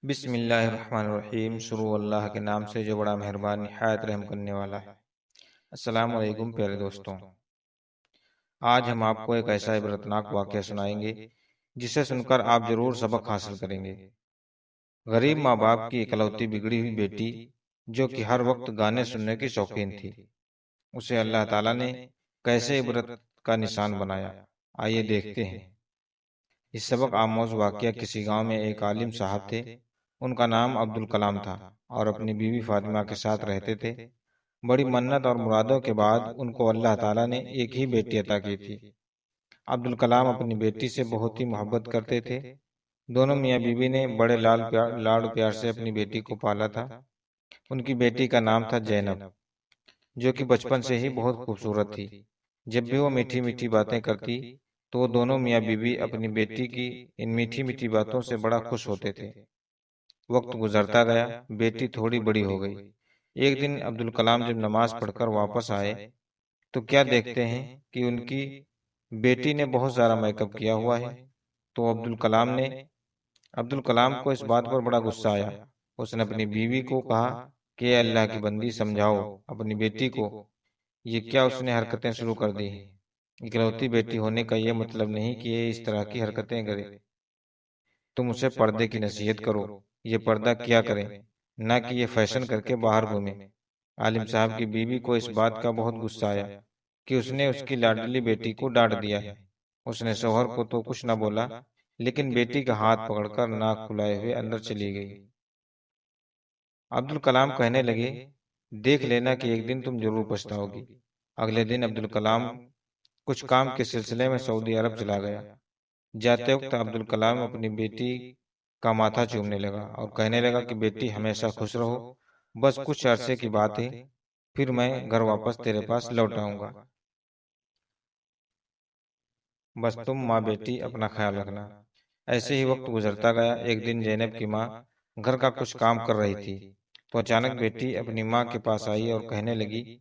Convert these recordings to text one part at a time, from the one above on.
बिस्मिल्लाहिर्रहमानिर्रहीम। शुरू अल्लाह के नाम से जो बड़ा मेहरबान निहायत रहम करने वाला है। अस्सलाम वालेकुम प्यारे दोस्तों, आज हम आपको एक ऐसा इबरतनाक वाक़या सुनाएंगे जिसे सुनकर आप जरूर सबक हासिल करेंगे। गरीब माँ बाप की इकलौती बिगड़ी हुई बेटी जो कि हर वक्त गाने सुनने की शौकीन थी, उसे अल्लाह ताला ने कैसे इबरत का निशान बनाया, आइए देखते हैं। इस सबक आमोज वाक़या किसी गांव में एक आलिम साहब थे। उनका नाम अब्दुल कलाम था और अपनी बीवी फातिमा के साथ रहते थे। बड़ी मन्नत और मुरादों के बाद उनको अल्लाह ताला ने एक ही बेटी अता की थी। अब्दुल कलाम अपनी बेटी से बहुत ही मोहब्बत करते थे। दोनों मियाँ बीवी ने बड़े लाड़ प्यार से अपनी बेटी को पाला था। उनकी बेटी का नाम था जैनब, जो कि बचपन से ही बहुत खूबसूरत थी। जब भी वो मीठी मीठी बातें करती तो वो दोनों मियाँ बीवी अपनी बेटी की इन मीठी मीठी बातों से बड़ा खुश होते थे। वक्त गुजरता गया, बेटी थोड़ी बड़ी हो गई। एक दिन अब्दुल कलाम जब नमाज पढ़कर वापस आए तो क्या देखते हैं कि उनकी बेटी ने बहुत सारा मेकअप किया हुआ है। तो अब्दुल कलाम को इस बात पर बड़ा गुस्सा आया। उसने अपनी बीवी को कहा कि अल्लाह की बंदी, समझाओ अपनी बेटी को, ये क्या उसने हरकतें शुरू कर दी हैं। इकलौती बेटी होने का यह मतलब नहीं कि ये इस तरह की हरकतें करे। तुम उसे पर्दे की नसीहत करो, ये पर्दा किया करें, ना कि ये फैशन करके बाहर घूमे। आलिम साहब की बीवी को इस बात का बहुत गुस्सा आया कि उसने उसकी लाडली बेटी को डांट दिया है। उसने शौहर को तो कुछ न बोला, लेकिन बेटी का हाथ पकड़कर नाक फुलाए हुए अंदर चली गई। अब्दुल कलाम कहने लगे, देख लेना कि एक दिन तुम जरूर पछताओगी। अगले दिन अब्दुल कलाम कुछ काम के सिलसिले में सऊदी अरब चला गया। जाते वक्त अब्दुल कलाम अपनी बेटी का माथा चूमने लगा और कहने लगा कि बेटी हमेशा खुश रहो, बस कुछ अरसे की बात है, फिर मैं घर वापस तेरे पास लौट आऊंगा। बस तुम माँ बेटी अपना ख्याल रखना। ऐसे ही वक्त गुजरता गया। एक दिन जैनब की माँ घर का कुछ काम कर रही थी तो अचानक बेटी अपनी माँ के पास आई और कहने लगी,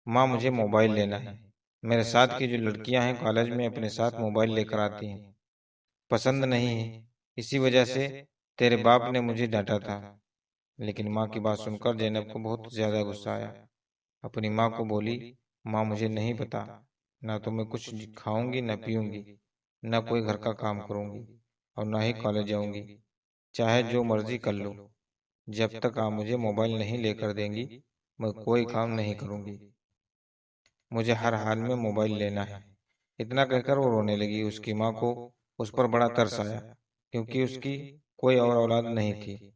माँ मुझे मोबाइल लेना है। मेरे साथ की जो लड़कियां हैं कॉलेज में अपने साथ मोबाइल लेकर आती हैं, पसंद नहीं है, इसी वजह से तेरे बाप ने मुझे डांटा था। लेकिन माँ की बात सुनकर जैनब को बहुत ज्यादा गुस्सा आया। अपनी माँ को बोली, माँ मुझे नहीं पता, ना तो मैं कुछ खाऊंगी न पीऊंगी, न कोई घर का काम करूंगी और ना ही कॉलेज जाऊंगी। चाहे जो मर्जी कर लो, जब तक आप मुझे मोबाइल नहीं लेकर देंगी मैं कोई काम नहीं करूंगी। मुझे हर हाल में मोबाइल लेना है। इतना कहकर वो रोने लगी। उसकी माँ को उस पर बड़ा तरस आया, क्योंकि उसकी कोई और औलाद नहीं थी,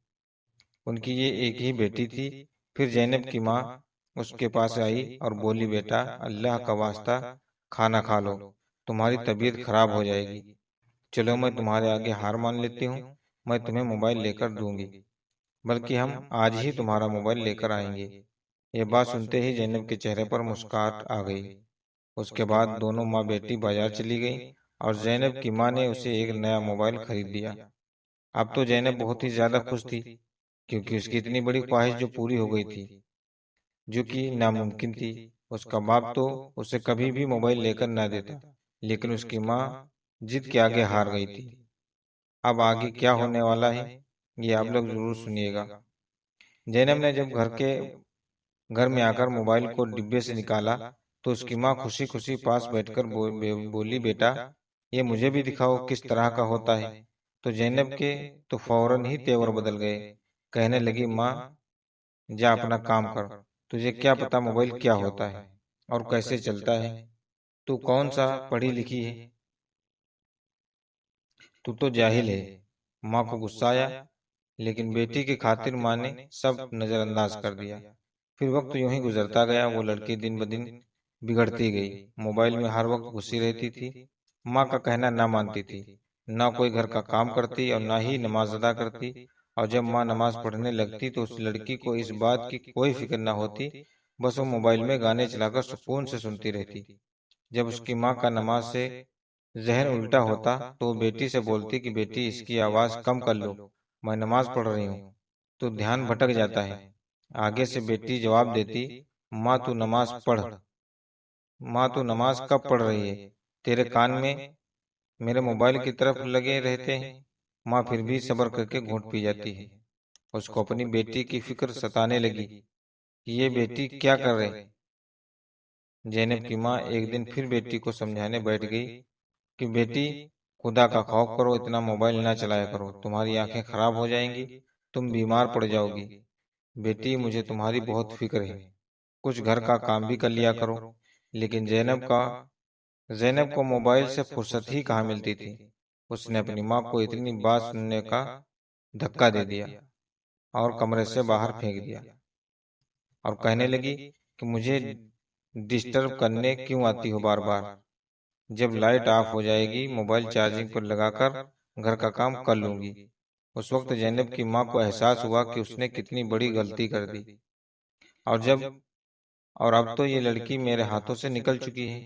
उनकी ये एक ही बेटी थी। फिर जैनब की माँ उसके पास आई और बोली, बेटा अल्लाह का वास्ता खाना खा लो, तुम्हारी तबीयत खराब हो जाएगी। चलो मैं तुम्हारे आगे हार मान लेती हूँ, मैं तुम्हें मोबाइल लेकर दूंगी, बल्कि हम आज ही तुम्हारा मोबाइल लेकर आएंगे। ये बात सुनते ही जैनब के चेहरे पर मुस्कुराहट आ गई। उसके बाद दोनों माँ बेटी बाजार चली गईं और जैनब की माँ ने उसे एक नया मोबाइल खरीद दिया। अब तो जैनब बहुत ही ज्यादा खुश थी, क्योंकि उसकी इतनी बड़ी ख्वाहिश जो पूरी हो गई थी, जो कि नामुमकिन थी। उसका बाप तो उसे कभी भी मोबाइल लेकर ना देता, लेकिन उसकी माँ जिद के आगे हार गई थी। अब आगे क्या होने वाला है ये आप लोग जरूर सुनिएगा। जैनब ने जब घर में आकर मोबाइल को डिब्बे से निकाला तो उसकी माँ खुशी खुशी पास बैठकर बोली, बेटा ये मुझे भी दिखाओ किस तरह का होता है। तो जैनब के तो फौरन ही तेवर बदल गए। कहने लगी, माँ जा अपना काम कर, तुझे क्या पता मोबाइल क्या होता है और कैसे चलता है। तू कौन सा पढ़ी लिखी है, तू तो जाहिल है। माँ को गुस्सा आया, लेकिन बेटी की खातिर माँ ने सब नजरअंदाज कर दिया। फिर वक्त यूं ही गुजरता गया। वो लड़की दिन ब दिन बिगड़ती गई, मोबाइल में हर वक्त घुसी रहती थी, माँ का कहना ना मानती थी, ना कोई घर का काम करती और ना ही नमाज अदा करती। और जब माँ नमाज पढ़ने लगती तो उस लड़की को इस बात की कोई फिक्र न होती, बस वो मोबाइल में गाने चलाकर सुकून से सुनती रहती। जब उसकी माँ का नमाज से जहन उल्टा होता तो वो बेटी से बोलती कि बेटी इसकी आवाज़ कम कर लो, मैं नमाज पढ़ रही हूँ। तो ध्यान भटक जाता है। आगे से बेटी जवाब देती, माँ तू नमाज पढ़, माँ तू नमाज कब पढ़ रही है, तेरे कान में मेरे मोबाइल की तरफ लगे रहते हैं। माँ फिर भी सब्र करके घूंट पी जाती है। उसको अपनी बेटी की फिक्र सताने लगी कि ये बेटी क्या कर रहे। जैनब की माँ एक दिन फिर बेटी को समझाने बैठ गई कि बेटी, खुदा का खौफ करो, इतना मोबाइल ना चलाया करो, तुम्हारी आंखें खराब हो जाएंगी, तुम बीमार पड़ जाओगी। बेटी, मुझे तुम्हारी बहुत फिक्र है, कुछ घर का काम भी कर लिया करो। लेकिन जैनब को मोबाइल से फुर्सत ही कहाँ मिलती थी। उसने अपनी माँ को इतनी बात सुनने का धक्का दे दिया और कमरे से बाहर फेंक दिया और कहने लगी कि मुझे डिस्टर्ब करने क्यों आती हो बार बार। जब लाइट ऑफ हो जाएगी मोबाइल चार्जिंग पर लगाकर घर का काम कर लूंगी। उस वक्त जैनब की माँ को एहसास हुआ कि उसने कितनी बड़ी गलती कर दी। और जब और अब तो ये लड़की मेरे हाथों से निकल चुकी है।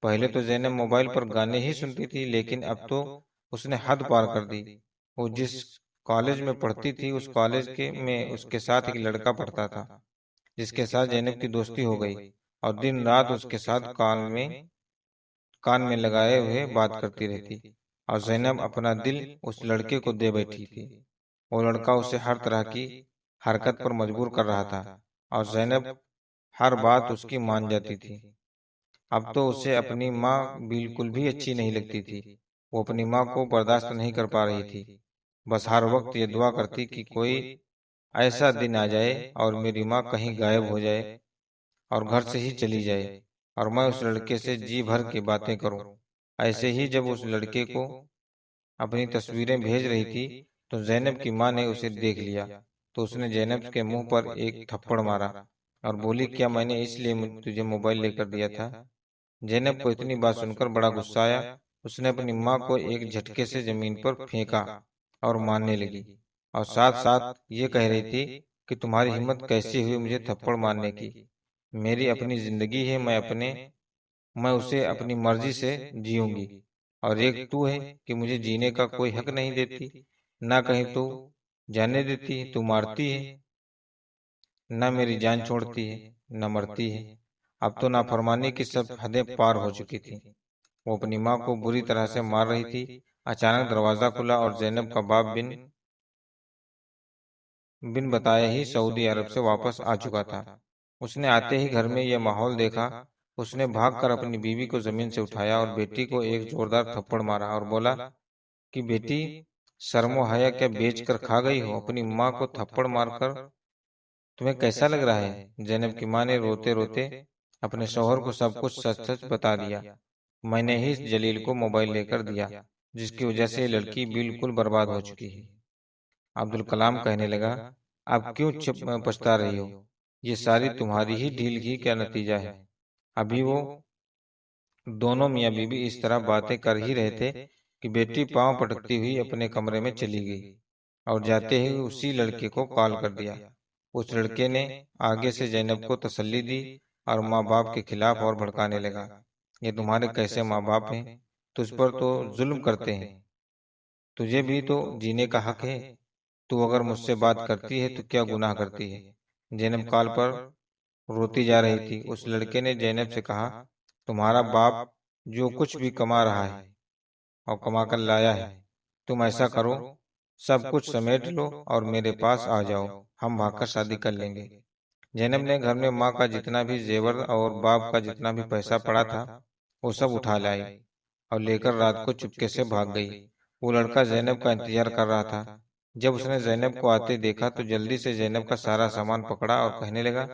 पहले तो जैनब मोबाइल पर गाने ही सुनती थी, लेकिन अब तो उसने हद पार कर दी। वो जिस कॉलेज में पढ़ती थी उस कॉलेज के में उसके साथ एक लड़का पढ़ता था, जिसके साथ जैनब की दोस्ती हो गई और दिन रात उसके साथ कान में लगाए हुए बात करती रहती। और जैनब अपना दिल उस लड़के को दे बैठी थी। वो लड़का उसे हर तरह की हरकत पर मजबूर कर रहा था और जैनब हर बात उसकी मान जाती थी। अब तो उसे अपनी माँ बिल्कुल भी अच्छी नहीं लगती थी। वो अपनी माँ को बर्दाश्त नहीं कर पा रही थी। बस हर वक्त ये दुआ करती कि कोई ऐसा दिन आ जाए और मेरी माँ कहीं गायब हो जाए और घर से ही चली जाए और मैं उस लड़के से जी भर के बातें करूं। ऐसे ही जब उस लड़के को अपनी तस्वीरें भेज रही थी तो जैनब की माँ ने उसे देख लिया। तो उसने जैनब के मुंह पर एक थप्पड़ मारा और बोली, क्या मैंने इसलिए तुझे मोबाइल लेकर दिया था। जैनब को इतनी बात सुनकर बड़ा गुस्सा आया। उसने अपनी माँ को एक झटके से जमीन पर फेंका और मारने लगी और साथ साथ ये कह रही थी कि तुम्हारी हिम्मत कैसी हुई मुझे थप्पड़ मारने की। मेरी अपनी जिंदगी है, मैं उसे अपनी मर्जी से जीऊंगी और एक तू है कि मुझे जीने का कोई हक नहीं देती। ना कहीं तो जाने देती है, तू मारती है, न मेरी जान छोड़ती है, न मरती है। अब तो नाफरमानी की सब हदें पार हो चुकी थी। वो अपनी माँ को बुरी तरह से मार रही थी। अचानक दरवाजा खुला और जैनब का बाप बिन बिन बताए ही सऊदी अरब से वापस आ चुका था। उसने आते ही घर में यह माहौल देखा। उसने भागकर अपनी बीवी को जमीन से उठाया और बेटी को एक जोरदार थप्पड़ मारा और बोला कि बेटी, शर्मो हया क्या बेच कर खा गई हो। अपनी माँ को थप्पड़ मारकर तुम्हें कैसा लग रहा है। जैनब की माँ ने रोते रोते अपने शौहर को सब कुछ सच सच बता दिया। मैंने ही इस जलील को मोबाइल लेकर दिया, जिसकी वजह से लड़की बिल्कुल बर्बाद हो चुकी है। अब्दुल कलाम कहने लगा, अब क्यों चुप पछता रही हो। ये सारी तुम्हारी ही ढील ही क्या नतीजा है। अभी वो दोनों मियाँ बीबी इस तरह बातें कर ही रहे थे कि बेटी पांव पटकती हुई अपने कमरे में चली गई और जाते ही उसी लड़के को कॉल कर दिया। उस लड़के ने आगे से जैनब को तसल्ली दी और माँ बाप के खिलाफ और भड़काने लगा। ये तुम्हारे कैसे माँ बाप हैं, तुझ पर तो जुल्म करते हैं, तुझे भी तो जीने का हक है। तू अगर मुझसे बात करती है तो क्या गुनाह करती है। जैनब कॉल पर रोती जा रही थी। उस लड़के ने जैनब से कहा, तुम्हारा बाप जो कुछ भी कमा रहा है और कमा कर लाया है, तुम ऐसा करो, सब कुछ समेट लो और मेरे पास आ जाओ, हम भागकर शादी कर लेंगे। जैनब ने घर में माँ का जितना भी जेवर और बाप का जितना भी पैसा पड़ा था वो सब उठा लाई और लेकर रात को चुपके से भाग गई। वो लड़का जैनब का इंतजार कर रहा था। जब उसने जैनब को आते देखा तो जल्दी से जैनब का सारा सामान पकड़ा और कहने लगा,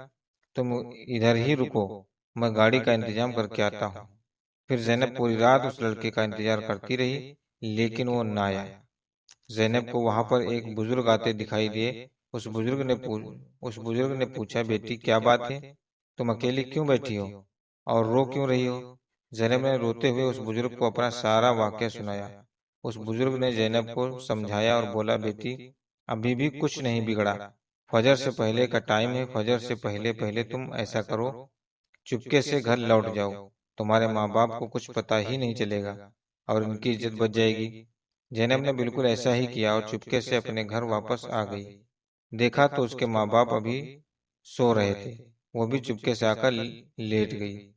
तुम इधर ही रुको, मैं गाड़ी का इंतजाम करके आता हूँ। फिर जैनब पूरी रात उस लड़के का इंतजार करती रही, लेकिन वो ना आया। जैनब को वहां पर एक बुजुर्ग आते दिखाई दिए। उस बुजुर्ग ने पूछा, बेटी क्या बात है, तुम अकेली क्यों बैठी हो और रो क्यों रही हो। जैनब ने रोते हुए उस बुजुर्ग को अपना सारा वाकया सुनाया। उस बुजुर्ग ने जैनब को समझाया और बोला, बेटी, अभी भी कुछ नहीं बिगड़ा, फजर से पहले का टाइम है, फजर से पहले पहले तुम ऐसा करो, चुपके से घर लौट जाओ, तुम्हारे माँ बाप को कुछ पता ही नहीं चलेगा और इनकी इज्जत बच जाएगी। जैनब ने बिल्कुल ऐसा ही किया और चुपके से अपने घर वापस आ गई। देखा तो उसके माँ बाप अभी सो रहे थे। वो भी चुपके से आकर लेट गई।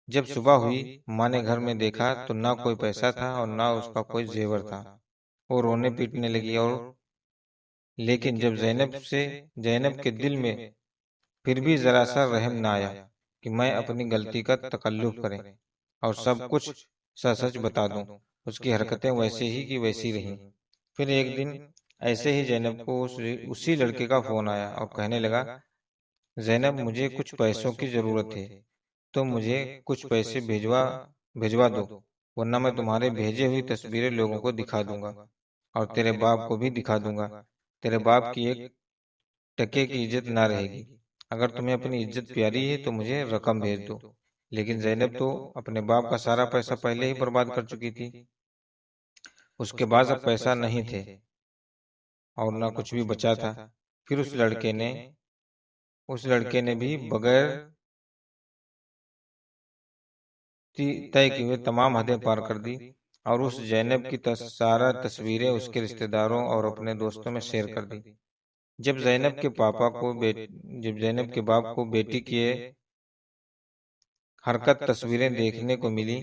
जब सुबह हुई माँ ने घर में देखा तो ना कोई पैसा था और ना उसका कोई जेवर था। वो रोने पीटने लगी और लेकिन जब जैनब के दिल में फिर भी जरा सा रहम न आया कि मैं अपनी गलती का तकल्लुफ करें और सब कुछ सच सच बता दूं। उसकी हरकतें वैसे ही की वैसी रहीं। फिर एक दिन ऐसे ही जैनब को उसी लड़के का फोन आया और कहने लगा, जैनब मुझे कुछ पैसों की जरूरत है, तो मुझे कुछ पैसे भिजवा भिजवा दो, वरना मैं तुम्हारे भेजे हुई तस्वीरें लोगों को दिखा दूंगा और तेरे बाप को भी दिखा दूंगा। तेरे बाप की एक टके की इज्जत ना रहेगी। अगर तुम्हें अपनी इज्जत प्यारी है तो मुझे रकम भेज दो। लेकिन जैनब तो अपने बाप का सारा पैसा पहले ही बर्बाद कर चुकी थी। उसके पास अब पैसा नहीं थे और ना कुछ भी बचा था। फिर उस लड़के ने भी बगैर तय किए तमाम हदें पार कर दी और उस जैनब की सारा तस्वीरें उसके रिश्तेदारों और अपने दोस्तों में शेयर कर दी। जब जैनब के पापा को जब जैनब के बाप को बेटी की हरकत तस्वीरें देखने को मिली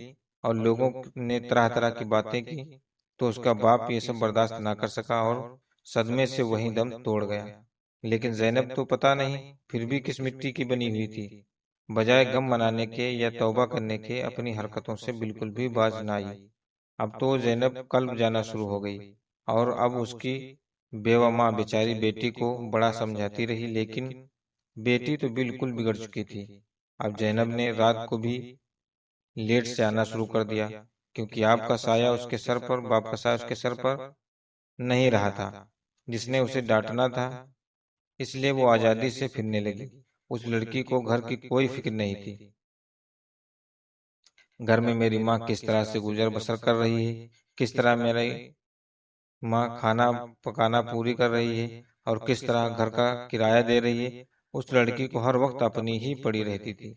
और लोगों ने तरह तरह की बातें की, तो उसका बाप ये सब बर्दाश्त ना कर सका और सदमे से वहीं दम तोड़ गया। लेकिन जैनब तो पता नहीं फिर भी किस मिट्टी की बनी हुई थी। बजाय गम मनाने के या तौबा करने के अपनी हरकतों से बिल्कुल भी बाज न आई। अब तो जैनब कल्ब जाना शुरू हो गई और अब उसकी बेवा माँ बेचारी बेटी को बड़ा समझाती रही, लेकिन बेटी तो बिल्कुल बिगड़ चुकी थी। अब जैनब ने रात को भी लेट से आना शुरू कर दिया, क्योंकि आपका साया उसके सर पर बाप का साया उसके सर पर नहीं रहा था, जिसने उसे डांटना था। इसलिए वो आजादी से फिरने लगी। उस लड़की को घर की कोई फिक्र नहीं थी। घर में मेरी माँ किस तरह से गुजर बसर कर रही है, किस तरह मेरी माँ खाना पकाना पूरी कर रही है और किस तरह घर का किराया दे रही है, उस लड़की को हर वक्त अपनी ही पड़ी रहती थी।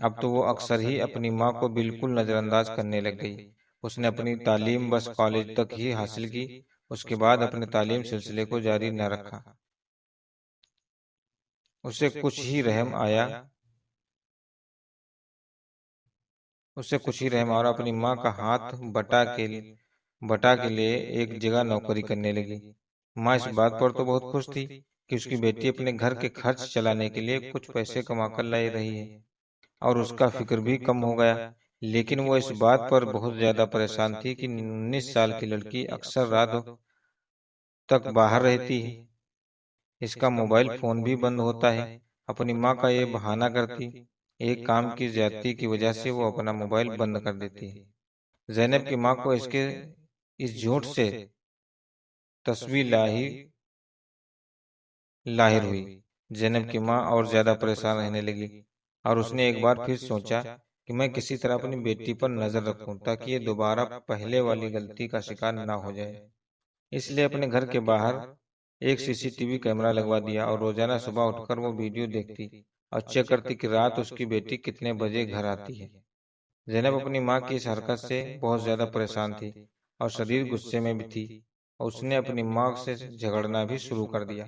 अब तो वो अक्सर ही अपनी माँ को बिल्कुल नजरअंदाज करने लग गई। उसने अपनी तालीम बस कॉलेज तक ही हासिल की। उसके बाद अपने तालीम सिलसिले को जारी न रखा। उसे कुछ ही रहम आया उसे कुछ ही रहम और अपनी माँ का हाथ बटा के लिए एक जगह नौकरी करने लगी। माँ इस बात पर तो बहुत खुश थी कि उसकी बेटी अपने घर के खर्च चलाने के लिए कुछ पैसे कमा कर ला रही है और उसका फिक्र भी कम हो गया। लेकिन वो इस बात पर बहुत ज्यादा परेशान थी कि 19 साल की लड़की अक्सर रात तक बाहर रहती है, इसका मोबाइल फोन भी बंद होता है। अपनी माँ का ये बहाना करती, एक काम की ज्यादती की वजह से वो अपना मोबाइल बंद कर देती है। जैनब की माँ को इसके इस झूठ से तस्वीर लाहिर हुई। जैनब की माँ और ज्यादा परेशान रहने लगी और उसने एक बार फिर सोचा कि मैं किसी तरह अपनी बेटी पर नजर रखूं ताकि ये दोबारा पहले वाली गलती का शिकार न हो जाए। इसलिए अपने घर के बाहर एक सीसीटीवी कैमरा लगवा दिया और रोजाना सुबह उठकर वो वीडियो देखती और चेक करती कि रात उसकी बेटी कितने बजे घर आती है। जैनब अपनी माँ की इस हरकत से बहुत ज्यादा परेशान थी और शरीर गुस्से में भी थी और उसने अपनी माँ से झगड़ना भी शुरू कर दिया।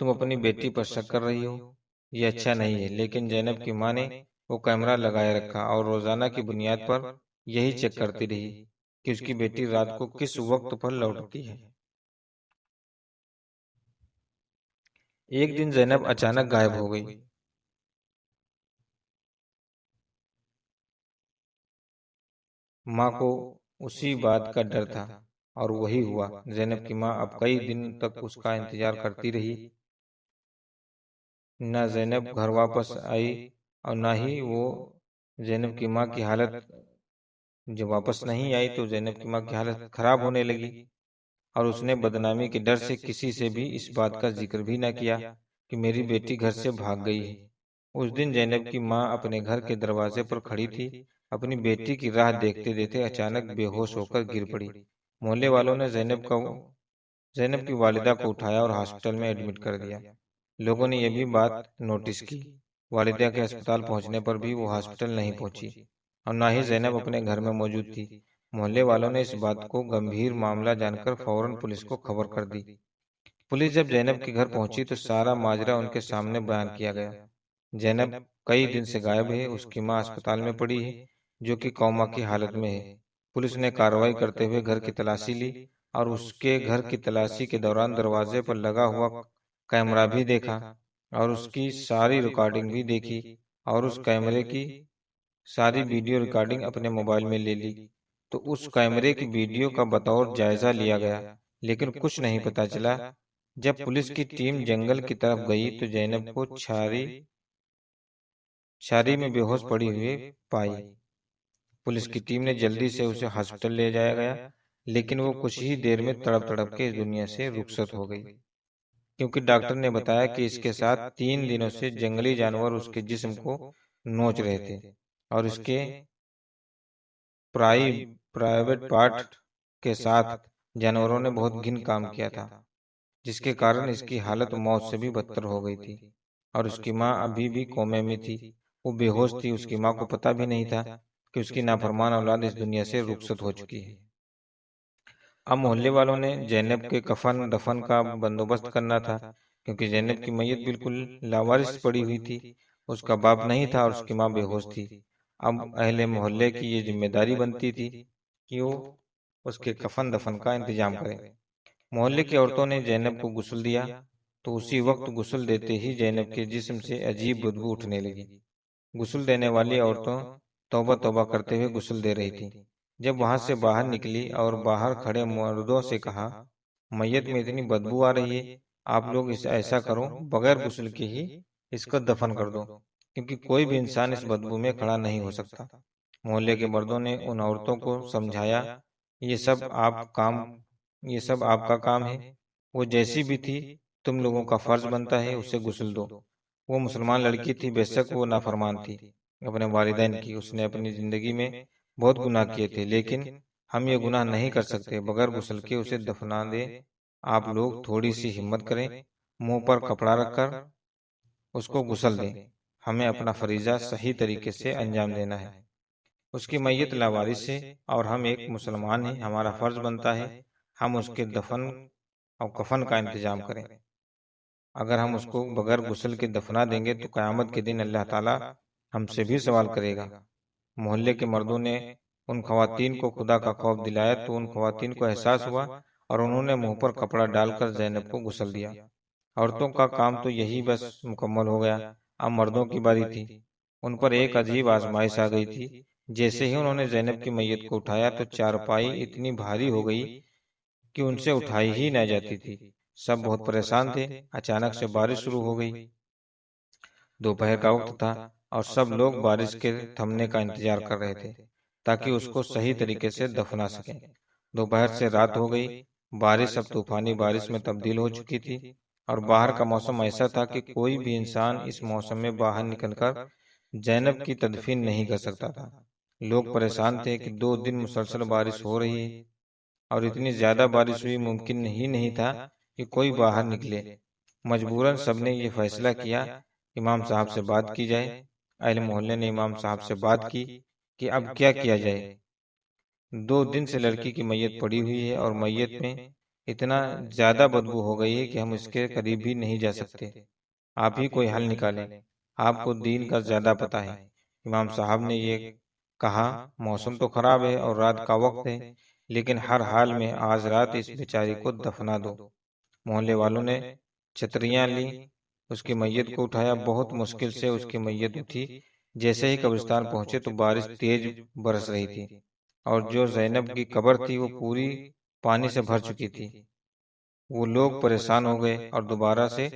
तुम अपनी बेटी पर शक कर रही हो, ये अच्छा नहीं है। लेकिन जैनब की माँ ने वो कैमरा लगाए रखा और रोजाना की बुनियाद पर यही चेक करती रही कि उसकी बेटी रात को किस वक्त पर लौटती है। एक दिन जैनब अचानक गायब हो गई। माँ को उसी बात का डर था और वही हुआ। जैनब की माँ अब कई दिन तक उसका इंतजार करती रही। न जैनब घर वापस आई और न ही वो जैनब की माँ की हालत जब वापस नहीं आई तो जैनब की माँ की हालत खराब होने लगी और उसने बदनामी के डर से किसी से भी इस बात का जिक्र भी न किया कि मेरी बेटी घर से भाग गई है। उस दिन जैनब की माँ अपने घर के दरवाजे पर खड़ी थी। अपनी बेटी की राह देखते देखते अचानक बेहोश होकर गिर पड़ी। मोहल्ले वालों ने जैनब की वालिदा को उठाया और हॉस्पिटल में एडमिट कर दिया। लोगों ने यह भी बात नोटिस की। वालिदा के अस्पताल पहुंचने पर भी वो हॉस्पिटल नहीं पहुंची और न ही जैनब अपने घर में मौजूद थी। मोहल्ले वालों ने इस बात को गंभीर मामला जानकर फौरन पुलिस को खबर कर दी। पुलिस जब जैनब के घर पहुंची तो सारा माजरा उनके सामने बयान किया गया। जैनब कई दिन से गायब है, उसकी मां अस्पताल में पड़ी है जो कि कोमा की हालत में है। पुलिस ने कार्रवाई करते हुए घर की तलाशी ली और उसके घर की तलाशी के दौरान दरवाजे पर लगा हुआ कैमरा भी देखा और उसकी सारी रिकॉर्डिंग भी देखी और उस कैमरे की सारी वीडियो रिकॉर्डिंग अपने मोबाइल में ले ली। तो उस कैमरे की वीडियो का बतौर जायजा लिया गया, लेकिन कुछ नहीं पता चला। जब पुलिस की टीम जंगल की तरफ गई तो जैनब को छारी छारी में बेहोश पड़ी हुई पाई। पुलिस की टीम ने जल्दी से उसे हॉस्पिटल ले जाया गया, लेकिन वो कुछ ही देर में तड़प तड़प के इस दुनिया से रुखसत हो गई, क्योंकि डॉक्टर ने बताया कि इसके साथ 3 दिनों से जंगली जानवर उसके जिस्म को नोच रहे थे और इसके प्राइवेट पार्ट के साथ जानवरों ने बहुत घिन काम किया था, जिसके कारण इसकी हालत मौत से भी बदतर हो गई थी। और उसकी माँ अभी भी कोमे में थी, वो बेहोश थी। उसकी माँ को पता भी नहीं था कि उसकी नाफरमान औलाद इस दुनिया से रुखसत हो चुकी है। अब मोहल्ले वालों ने जैनब के कफन दफन का बंदोबस्त करना था, क्योंकि जैनब की मैयत बिल्कुल लावारिस पड़ी हुई थी। उसका बाप नहीं था और उसकी माँ बेहोश थी। अब अहले मोहल्ले की ये जिम्मेदारी बनती थी कि वो उसके कफन दफन का इंतजाम करें। मोहल्ले की औरतों ने जैनब को गुस्ल दिया, तो उसी वक्त गुस्ल देते ही जैनब के जिस्म से अजीब बदबू उठने लगी। गुस्ल देने वाली औरतों तौबा तौबा करते हुए गुस्ल दे रही थी। जब वहां से बाहर निकली और बाहर खड़े मर्दों से कहा, मैयत में इतनी बदबू आ रही है, आप लोग इसे ऐसा करो, बगैर गुस्ल के ही इसको दफन कर दो, क्योंकि कोई भी इंसान इस बदबू में खड़ा नहीं हो सकता। मोहल्ले के मर्दों ने उन औरतों को समझाया, ये सब आप काम ये सब आपका काम है। वो जैसी भी थी, तुम लोगों का फर्ज बनता है उसे गुस्ल दो। वो मुसलमान लड़की थी, बेशक वो नाफरमान थी अपने वालिदैन की। उसने अपनी जिंदगी में बहुत गुनाह किए थे, लेकिन हम ये गुनाह नहीं कर सकते बगैर गुस्ल के उसे दफना दे। आप लोग थोड़ी सी हिम्मत करें, मुंह पर कपड़ा रखकर उसको गुस्ल दें। हमें अपना फरीजा सही तरीके से अंजाम देना है। उसकी मैयत लावारिस है और हम एक मुसलमान हैं, हमारा फर्ज बनता है हम उसके दफन और कफन का इंतजाम करें। अगर हम उसको बगैर गुस्ल के दफना देंगे तो क़यामत के दिन अल्लाह ताला हमसे भी सवाल करेगा। मोहल्ले के मर्दों ने उन खवातीन को खुदा का खौफ दिलाया, तो उन खवातीन को एहसास हुआ और उन्होंने मुंह पर कपड़ा डालकर जैनब को गुस्ल दिया। औरतों का काम तो यही बस मुकम्मल हो गया। अब मर्दों की बारी थी। उन पर एक अजीब आजमाइश आ गई थी। जैसे ही उन्होंने जैनब की मैयत को उठाया तो चारपाई इतनी भारी हो गई कि उनसे उठाई ही न जाती थी। सब बहुत परेशान थे। अचानक से बारिश शुरू हो गई। दोपहर का वक्त था और सब लोग बारिश के थमने का इंतजार कर रहे थे ताकि उसको सही तरीके से दफना सकें। दोपहर से रात हो गई। बारिश अब तूफानी बारिश में तब्दील हो चुकी थी और बाहर का मौसम ऐसा था कि कोई भी इंसान इस मौसम में बाहर निकलकर जैनब की तदफीन नहीं कर सकता था। लोग परेशान थे कि 2 दिन मुसलसल बारिश हो रही है और इतनी ज्यादा बारिश हुई, मुमकिन ही नहीं था कि कोई बाहर निकले। मजबूरन सबने ये फैसला किया इमाम साहब से बात की जाए। अहले मोहल्ले ने इमाम साहब से बात की कि अब क्या किया जाए। 2 दिन से लड़की की मैयत पड़ी हुई है और मैयत में इतना ज्यादा बदबू हो गई है कि हम इसके करीब भी नहीं जा सकते। आप ही कोई हल निकालें, आपको दीन का ज्यादा पता है। इमाम साहब ने ये कहा, मौसम तो खराब है और रात का वक्त है, लेकिन हर हाल में आज रात इस बेचारी को दफना दो। मोहल्ले वालों ने छतरियां ली, उसकी मैयत को उठाया। बहुत मुश्किल से उसकी मैयत उठी। जैसे ही कब्रिस्तान पहुंचे तो बारिश तेज बरस रही थी और जो जैनब की कब्र थी वो पूरी पानी से भर चुकी थी। वो लोग परेशान हो गए और दोबारा से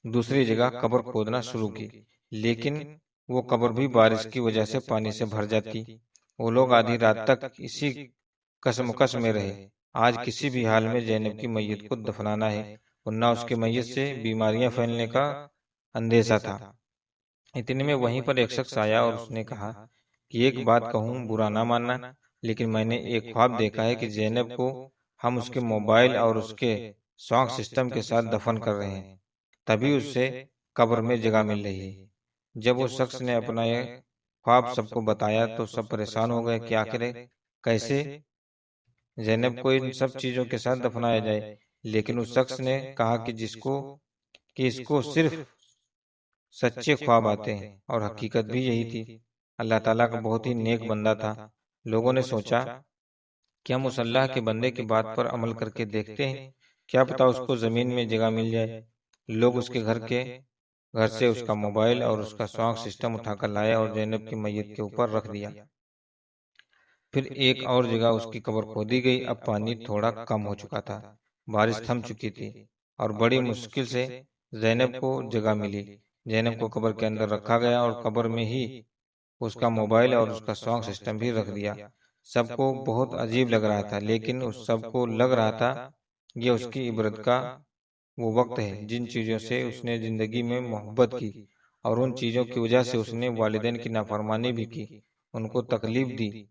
दूसरी जगह कब्र खोदना शुरू की, लेकिन वो कब्र भी बारिश की वजह से पानी से भर जाती। वो लोग आधी रात तक इसी कसमकस में रहे। आज किसी भी हाल में जैनब की मैयत को दफनाना है, वरना उसकी मैयत से बीमारियां फैलने का अंदेशा था। इतने में वहीं पर एक शख्स आया और उसने कहा कि एक बात कहूँ, बुरा ना मानना, लेकिन मैंने एक ख्वाब देखा है कि जैनब को हम उसके मोबाइल और उसके साउंड सिस्टम के साथ दफन कर रहे हैं, तभी उससे कब्र में जगह मिल रही है। जब उस शख्स ने अपना यह ख्वाब सबको बताया तो सब परेशान हो गए कि आखिर कैसे जैनब को इन सब चीजों के साथ दफनाया जाए। लेकिन उस शख्स ने कहा कि इसको सिर्फ सच्चे ख्वाब आते हैं, और हकीकत भी यही थी। अल्लाह ताला का बहुत ही नेक बंदा था। लोगों ने सोचा क्या हम उस अल्लाह के बंदे की बात पर अमल करके देखते हैं? क्या पता उसको जमीन में जगह मिल जाए। लोग उसके घर से उसका मोबाइल और उसका साउंड सिस्टम उठाकर लाया और जैनब की मैयत के ऊपर रख दिया। फिर एक और जगह उसकी कब्र खोदी गई। अब पानी थोड़ा कम हो चुका था, बारिश थम चुकी थी और बड़ी मुश्किल से जैनब को जगह मिली। जैनब को कब्र के अंदर रखा गया और कब्र में ही उसका मोबाइल और उसका साउंड सिस्टम भी रख दिया। सबको बहुत अजीब लग रहा था, लेकिन उस सबको लग रहा था ये उसकी इबरत का वो वक्त है। जिन चीज़ों से उसने ज़िंदगी में मोहब्बत की और उन चीज़ों की वजह से उसने वालिदैन की नाफरमानी भी की, उनको तकलीफ दी,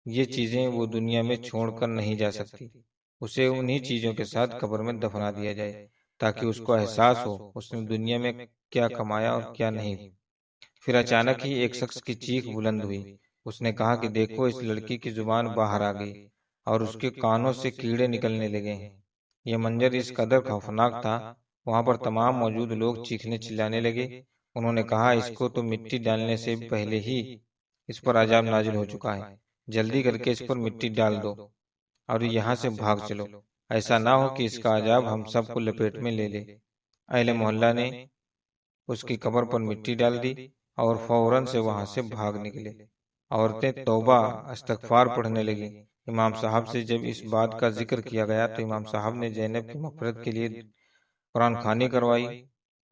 ये चीज़ें वो दुनिया में छोड़कर नहीं जा सकती। उसे उन्हीं चीज़ों के साथ कब्र में दफना दिया जाए ताकि उसको एहसास हो उसने दुनिया में क्या कमाया और क्या नहीं। फिर अचानक ही एक शख्स की चीख बुलंद हुई। उसने कहा कि देखो, इस लड़की की जुबान बाहर आ गई और उसके कानों से कीड़े निकलने लगे हैं। यह मंजर इस कदर खौफनाक था, वहां पर तमाम मौजूद लोग चीखने चिल्लाने लगे। उन्होंने कहा, इसको तो मिट्टी डालने से पहले ही इस पर अजाब नाजिल हो चुका है। जल्दी करके इस पर मिट्टी डाल दो और यहाँ से भाग चलो। ऐसा ना हो कि इसका अजाब हम सबको लपेट में ले ले। अहले मोहल्ला ने उसकी कब्र पर मिट्टी डाल दी और फौरन से वहां से भाग निकले। औरतें तौबा इस्तगफार पढ़ने लगी। इमाम साहब से जब इस बात का जिक्र किया गया तो इमाम साहब ने जैनब की मग़फ़िरत के लिए कुरान खानी करवाई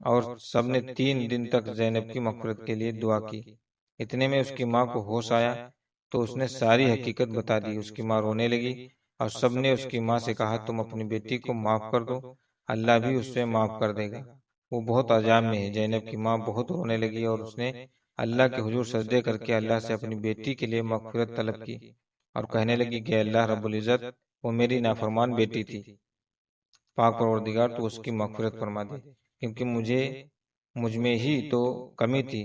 और सबने 3 दिन तक जैनब की मग़फ़िरत के लिए दुआ की। इतने में उसकी माँ को होश आया तो उसने सारी हकीकत बता दी। उसकी माँ रोने लगी और सबने उसकी माँ से कहा, तुम अपनी बेटी को माफ़ कर दो, अल्लाह भी उससे माफ़ कर देगा, वो बहुत अजाब में है। जैनब की माँ बहुत रोने लगी और उसने अल्लाह के हुजूर सजदे करके अल्लाह से अपनी बेटी के लिए मग़फ़िरत तलब की और कहने लगी कि अल्लाह रब्बुल इज़्ज़त, वो मेरी नाफरमान बेटी थी, पाक परवरदिगार तो उसकी मग़फ़िरत फरमा दे, क्योंकि मुझ में ही तो कमी थी,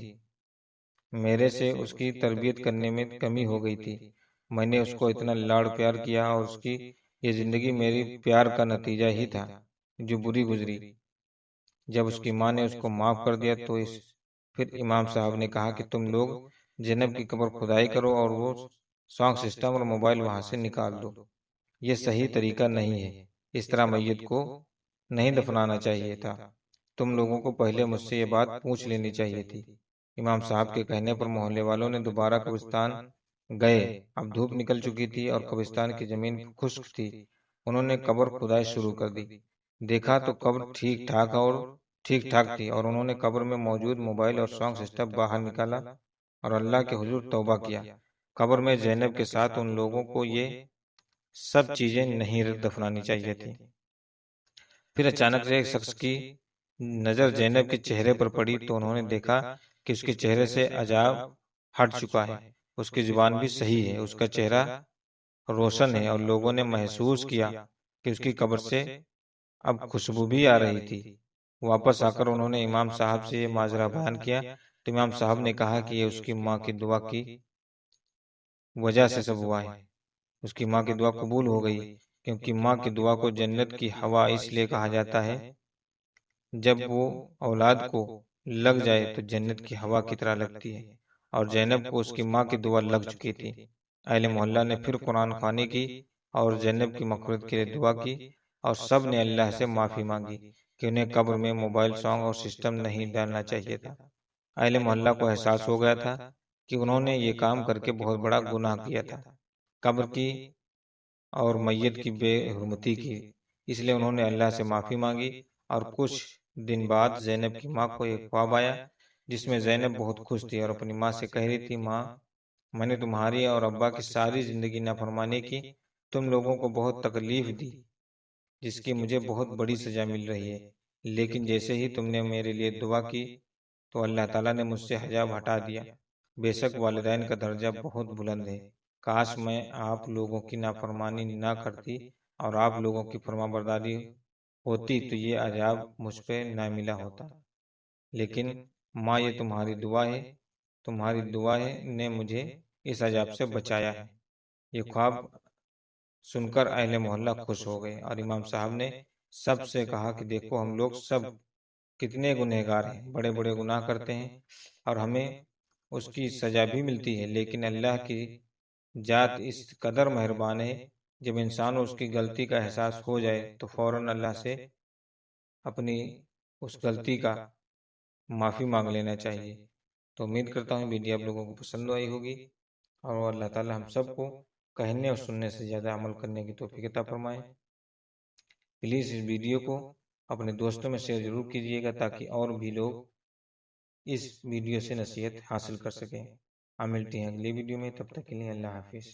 मेरे से उसकी तरबियत करने में कमी हो गई थी। मैंने उसको इतना लाड़ प्यार किया और उसकी ये ज़िंदगी मेरी प्यार का नतीजा ही था जो बुरी गुजरी। जब उसकी माँ ने उसको माफ़ कर दिया तो इस फिर इमाम साहब ने कहा कि तुम लोग जैनब की कब्र खुदाई करो और वो साउंड सिस्टम और मोबाइल वहाँ से निकाल दो। ये सही तरीका नहीं है, इस तरह मैयत को नहीं दफनाना चाहिए था। तुम लोगों को पहले मुझसे ये बात पूछ लेनी चाहिए थी। इमाम साहब के कहने पर मोहल्ले वालों ने दोबारा कब्रिस्तान गए। अब धूप निकल चुकी थी और कब्रिस्तान की जमीन खुश्क थी। उन्होंने कब्र खुदाई शुरू कर दी। देखा तो कब्र ठीक ठाक थी और उन्होंने कब्र में मौजूद मोबाइल और साउंड सिस्टम बाहर निकाला और अल्लाह के हुजूर तौबा किया। कब्र में जैनब के साथ उन लोगों को ये सब चीजें नहीं दफनानी चाहिए थी। फिर अचानक से एक शख्स की नजर जैनब के चेहरे पर पड़ी तो उन्होंने देखा कि उसके चेहरे से अजाब हट चुका है। उसकी जुबान भी सही है, उसका चेहरा रोशन है और लोगों ने महसूस किया कि उसकी कब्र से अब खुशबू भी आ रही थी। वापस आकर उन्होंने इमाम साहब से ये माजरा बयान किया तो इमाम साहब ने कहा कि ये उसकी माँ की दुआ की वजह से सब हुआ है। उसकी माँ की दुआ कबूल हो गई, क्योंकि माँ की दुआ को जन्नत की हवा इसलिए कहा जाता है, जब वो औलाद को लग जाए तो जन्नत की हवा की तरह लगती है। और जैनब को उसकी माँ की दुआ लग चुकी थी। अहले मोहल्ला ने फिर कुरान खानी की और जैनब की मग़फ़िरत के लिए दुआ की और सब ने अल्लाह से माफ़ी मांगी कि उन्हें कब्र में मोबाइल सॉन्ग और सिस्टम नहीं डालना चाहिए था। अहले मोहल्ला को एहसास हो गया था कि उन्होंने ये काम करके बहुत बड़ा गुनाह किया था, कब्र की और मैयत की बेहुरमती की। इसलिए उन्होंने अल्लाह से माफ़ी मांगी और कुछ दिन बाद जैनब की माँ को एक ख्वाब आया जिसमें जैनब बहुत खुश थी और अपनी माँ से कह रही थी, माँ, मैंने तुम्हारी और अब्बा की सारी ज़िंदगी नाफरमानी की, तुम लोगों को बहुत तकलीफ दी, जिसकी मुझे बहुत बड़ी सज़ा मिल रही है। लेकिन जैसे ही तुमने मेरे लिए दुआ की तो अल्लाह ताला ने मुझसे हिजाब हटा दिया। बेशक वालिदैन का दर्जा बहुत बुलंद है। काश मैं आप लोगों की नाफरमानी ना करती और आप लोगों की फरमाबरदारी होती तो ये अजाब मुझ पे ना मिला होता। लेकिन माँ, ये तुम्हारी दुआ है ने मुझे इस अजाब से बचाया है। ये ख्वाब सुनकर अहले मोहल्ला खुश हो गए और इमाम साहब ने सबसे कहा कि देखो, हम लोग सब कितने गुनहगार हैं, बड़े बड़े गुनाह करते हैं और हमें उसकी सजा भी मिलती है, लेकिन अल्लाह की जात इस कदर मेहरबान है जब इंसान को उसकी गलती का एहसास हो जाए तो फौरन अल्लाह से अपनी उस गलती का माफ़ी मांग लेना चाहिए। तो उम्मीद करता हूँ वीडियो आप लोगों को पसंद आई होगी और अल्लाह ताला हम सबको कहने और सुनने से ज़्यादा अमल करने की तौफीक अता फरमाए। प्लीज़ इस वीडियो को अपने दोस्तों में शेयर ज़रूर कीजिएगा ताकि और भी लोग इस वीडियो से नसीहत हासिल कर सकें। हम मिलते हैं अगली वीडियो में, तब तक के लिए अल्लाह हाफिज़।